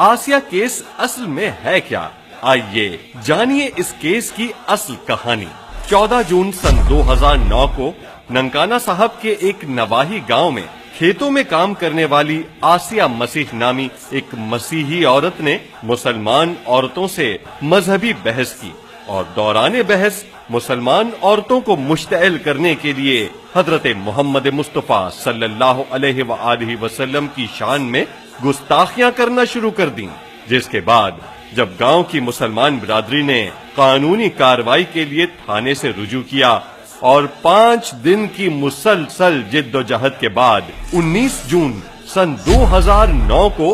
Asiya case اصل میں ہے کیا؟ آئیے جانیے اس کیس کی اصل کہانی۔ 14 جون سن 2009 کو ننکانہ صاحب کے ایک نواحی گاؤں میں کھیتوں میں کام کرنے والی آسیہ مسیح نامی ایک مسیحی عورت نے مسلمان عورتوں سے مذہبی بحث کی اور دوران بحث مسلمان عورتوں کو مشتعل کرنے کے لیے حضرت محمد مصطفیٰ صلی اللہ علیہ وآلہ وسلم کی شان میں گستاخیاں کرنا شروع کر دیں، جس کے بعد جب گاؤں کی مسلمان برادری نے قانونی کارروائی کے لیے تھانے سے رجوع کیا اور 5 دن کی مسلسل جد و جہد کے بعد 19 جون سن 2009 کو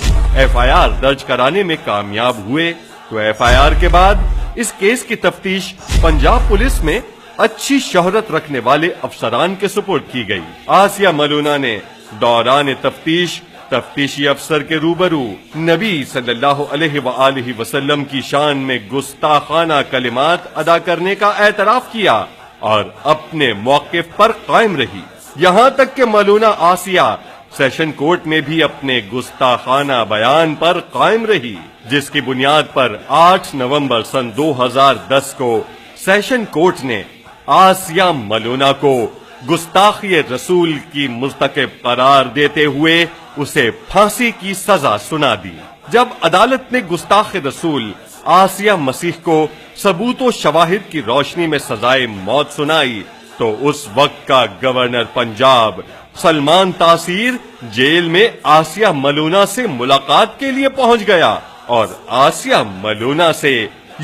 FIR درج کرانے میں کامیاب ہوئے تو FIR کے بعد اس کیس کی تفتیش پنجاب پولیس میں اچھی شہرت رکھنے والے افسران کے سپرد کی گئی۔ آسیہ ملونہ نے دوران تفتیشی افسر کے روبرو نبی صلی اللہ علیہ وآلہ وسلم کی شان میں گستاخانہ کلمات ادا کرنے کا اعتراف کیا اور اپنے موقف پر قائم رہی، یہاں تک کہ ملونہ آسیہ سیشن کورٹ میں بھی اپنے گستاخانہ بیان پر قائم رہی، جس کی بنیاد پر 8 نومبر سن 2010 کو سیشن کورٹ نے آسیہ ملونہ کو گستاخی رسول کی مرتکب قرار دیتے ہوئے اسے پھانسی کی سزا سنا دی۔ جب عدالت نے گستاخ رسول آسیہ مسیح کو ثبوت و شواہد کی روشنی میں سزائے موت سنائی تو اس وقت کا گورنر پنجاب سلمان تاثیر جیل میں آسیہ ملونہ سے ملاقات کے لیے پہنچ گیا اور آسیہ ملونہ سے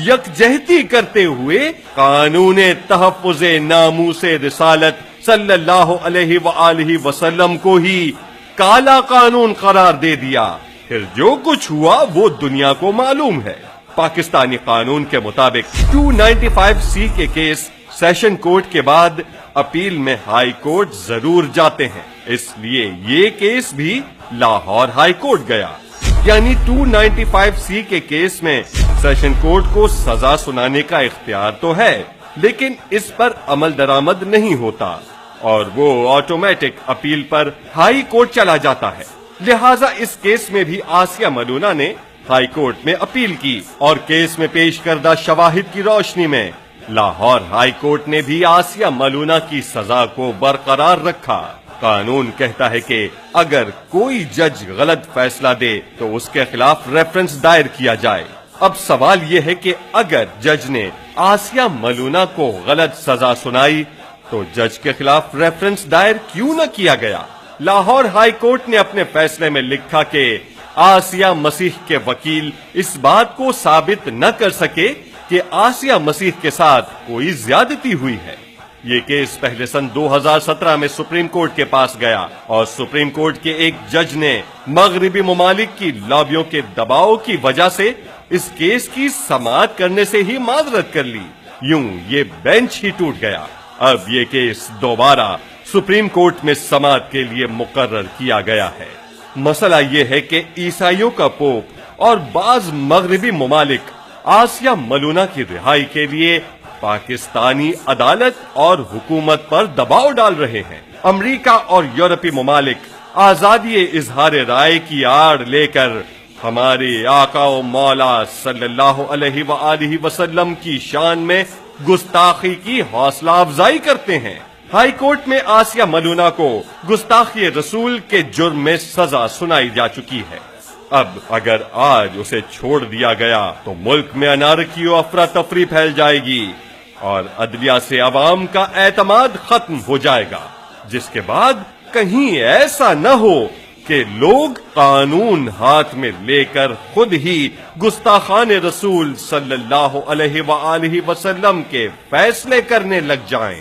یکجہتی کرتے ہوئے قانون تحفظ ناموس رسالت صلی اللہ علیہ وآلہ وسلم کو ہی کالا قانون قرار دے دیا۔ پھر جو کچھ ہوا وہ دنیا کو معلوم ہے۔ پاکستانی قانون کے مطابق 295C کے کیس سیشن کورٹ کے بعد اپیل میں ہائی کورٹ ضرور جاتے ہیں، اس لیے یہ کیس بھی لاہور ہائی کورٹ گیا۔ یعنی 295C کے کیس میں سیشن کورٹ کو سزا سنانے کا اختیار تو ہے، لیکن اس پر عمل درآمد نہیں ہوتا اور وہ آٹومیٹک اپیل پر ہائی کورٹ چلا جاتا ہے۔ لہٰذا اس کیس میں بھی آسیہ ملونہ نے ہائی کورٹ میں اپیل کی اور کیس میں پیش کردہ شواہد کی روشنی میں لاہور ہائی کورٹ نے بھی آسیہ ملونہ کی سزا کو برقرار رکھا۔ قانون کہتا ہے کہ اگر کوئی جج غلط فیصلہ دے تو اس کے خلاف ریفرنس دائر کیا جائے۔ اب سوال یہ ہے کہ اگر جج نے آسیہ ملونہ کو غلط سزا سنائی تو جج کے خلاف ریفرنس دائر کیوں نہ کیا گیا؟ لاہور ہائی کورٹ نے اپنے فیصلے میں لکھا کہ آسیہ مسیح کے وکیل اس بات کو ثابت نہ کر سکے کہ آسیہ مسیح کے ساتھ کوئی زیادتی ہوئی ہے۔ یہ کیس پہلے سن 2017 میں سپریم کورٹ کے پاس گیا اور سپریم کورٹ کے ایک جج نے مغربی ممالک کی لابیوں کے دباؤ کی وجہ سے اس کیس کی سماعت کرنے سے ہی معذرت کر لی، یوں یہ بینچ ہی ٹوٹ گیا۔ اب یہ کیس دوبارہ سپریم کورٹ میں سماعت کے لیے مقرر کیا گیا ہے۔ مسئلہ یہ ہے کہ عیسائیوں کا پوپ اور بعض مغربی ممالک آسیہ ملونہ کی رہائی کے لیے پاکستانی عدالت اور حکومت پر دباؤ ڈال رہے ہیں۔ امریکہ اور یورپی ممالک آزادی اظہار رائے کی آڑ لے کر ہمارے آقا و مولا صلی اللہ علیہ وآلہ وسلم کی شان میں گستاخی کی حوصلہ افزائی کرتے ہیں۔ ہائی کورٹ میں آسیہ ملونہ کو گستاخی رسول کے جرم میں سزا سنائی جا چکی ہے۔ اب اگر آج اسے چھوڑ دیا گیا تو ملک میں انارکی و افراتفری پھیل جائے گی اور عدلیہ سے عوام کا اعتماد ختم ہو جائے گا، جس کے بعد کہیں ایسا نہ ہو کہ لوگ قانون ہاتھ میں لے کر خود ہی گستاخان رسول صلی اللہ علیہ وآلہ وسلم کے فیصلے کرنے لگ جائیں۔